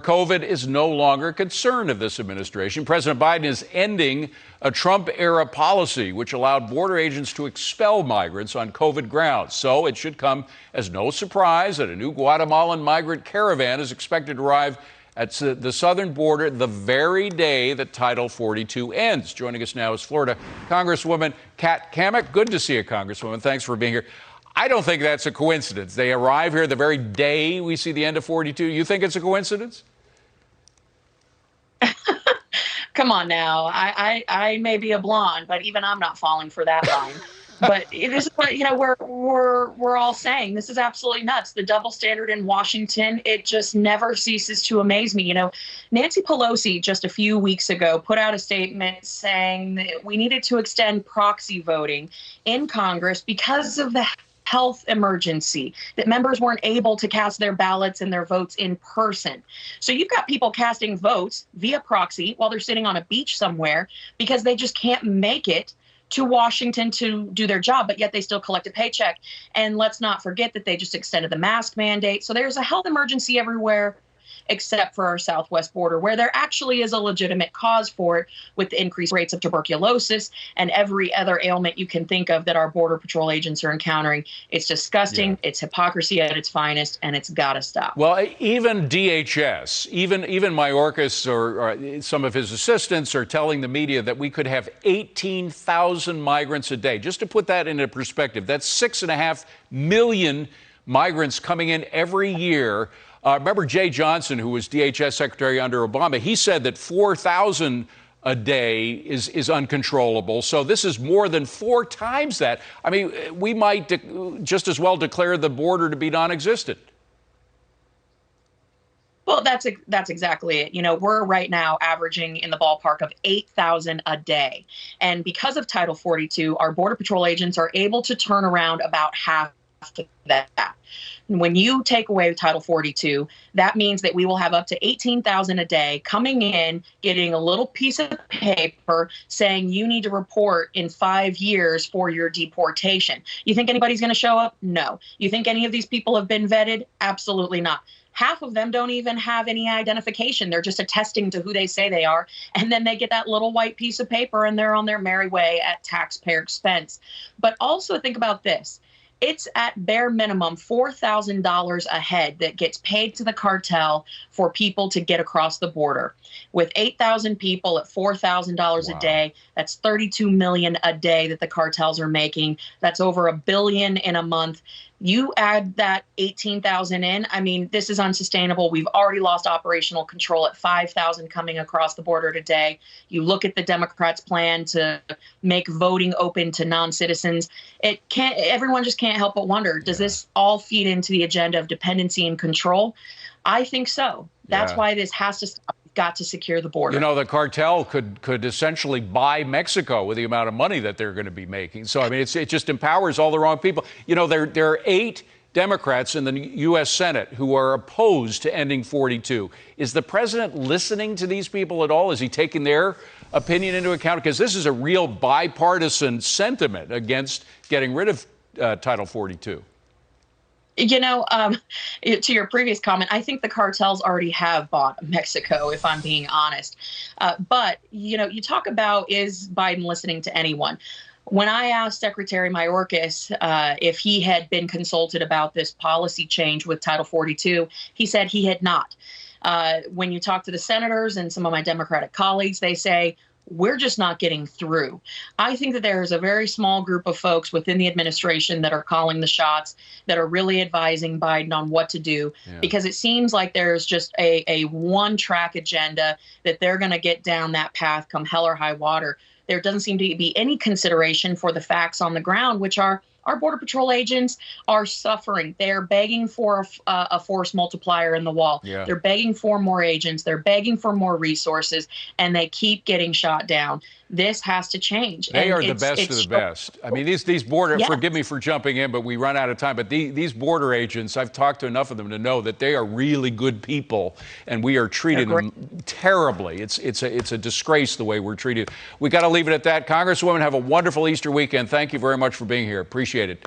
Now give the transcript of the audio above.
COVID is no longer a concern of this administration. President Biden is ending a Trump-era policy which allowed border agents to expel migrants on COVID grounds. So it should come as no surprise that a new Guatemalan migrant caravan is expected to arrive at the southern border the very day that Title 42 ends. Joining us now is Florida Congresswoman Cammack. Good to see you, Congresswoman. Thanks for being here. I don't think that's a coincidence. They arrive here the very day we see the end of 42. You think it's a coincidence? Come on now. I may be a blonde, but even I'm not falling for that line. But this is what, we're all saying. This is absolutely nuts. The double standard in Washington, it just never ceases to amaze me. Nancy Pelosi just a few weeks ago put out a statement saying that we needed to extend proxy voting in Congress because of the health emergency, that members weren't able to cast their ballots and their votes in person. So you've got people casting votes via proxy while they're sitting on a beach somewhere because they just can't make it to Washington to do their job, but yet they still collect a paycheck. And let's not forget that they just extended the mask mandate. So there's a health emergency everywhere except for our southwest border, where there actually is a legitimate cause for it with the increased rates of tuberculosis and every other ailment you can think of that our Border Patrol agents are encountering. It's disgusting. Yeah. It's hypocrisy at its finest, and it's got to stop. Well, even DHS, even Mayorkas or some of his assistants are telling the media that we could have 18,000 migrants a day. Just to put that into perspective, that's 6.5 million migrants coming in every year. Remember Jay Johnson, who was DHS Secretary under Obama, he said that 4,000 a day is uncontrollable. So this is more than 4 times that. I mean, we might just as well declare the border to be non-existent. Well, that's exactly it. We're right now averaging in the ballpark of 8,000 a day. And because of Title 42, our Border Patrol agents are able to turn around about half of that. When you take away Title 42, that means that we will have up to 18,000 a day coming in, getting a little piece of paper saying you need to report in 5 years for your deportation. You think anybody's going to show up? No. You think any of these people have been vetted? Absolutely not. Half of them don't even have any identification. They're just attesting to who they say they are. And then they get that little white piece of paper and they're on their merry way at taxpayer expense. But also think about this. It's at bare minimum $4,000 a head that gets paid to the cartel for people to get across the border. With 8,000 people at $4,000 a day, that's $32 million a day that the cartels are making. That's over $1 billion in a month. You add that 18,000 in, I mean, this is unsustainable. We've already lost operational control at 5,000 coming across the border today. You look at the Democrats' plan to make voting open to non-citizens. Everyone just can't help but wonder, does this all feed into the agenda of dependency and control? I think so. That's why this has to stop. We've got to secure the border. The cartel could essentially buy Mexico with the amount of money that they're going to be making. So, I mean, it just empowers all the wrong people. There are 8 Democrats in the U.S. Senate who are opposed to ending 42. Is the president listening to these people at all? Is he taking their opinion into account? Because this is a real bipartisan sentiment against getting rid of Title 42. To your previous comment, I think the cartels already have bought Mexico, if I'm being honest. But, you talk about, is Biden listening to anyone? When I asked Secretary Mayorkas if he had been consulted about this policy change with Title 42, he said he had not. When you talk to the senators and some of my Democratic colleagues, they say, we're just not getting through. I think that there is a very small group of folks within the administration that are calling the shots, that are really advising Biden on what to do, because it seems like there's just a one-track agenda that they're going to get down that path come hell or high water. There doesn't seem to be any consideration for the facts on the ground, which are our Border Patrol agents are suffering. They're begging for a force multiplier in the wall. They're begging for more agents. They're begging for more resources, and they keep getting shot down. This has to change. They are the best of the best. I mean, these border, forgive me for jumping in, but we run out of time. But these border agents, I've talked to enough of them to know that they are really good people, and we are treating them terribly. It's a disgrace the way we're treated. We got to leave it at that. Congresswoman, have a wonderful Easter weekend. Thank you very much for being here. Appreciate it.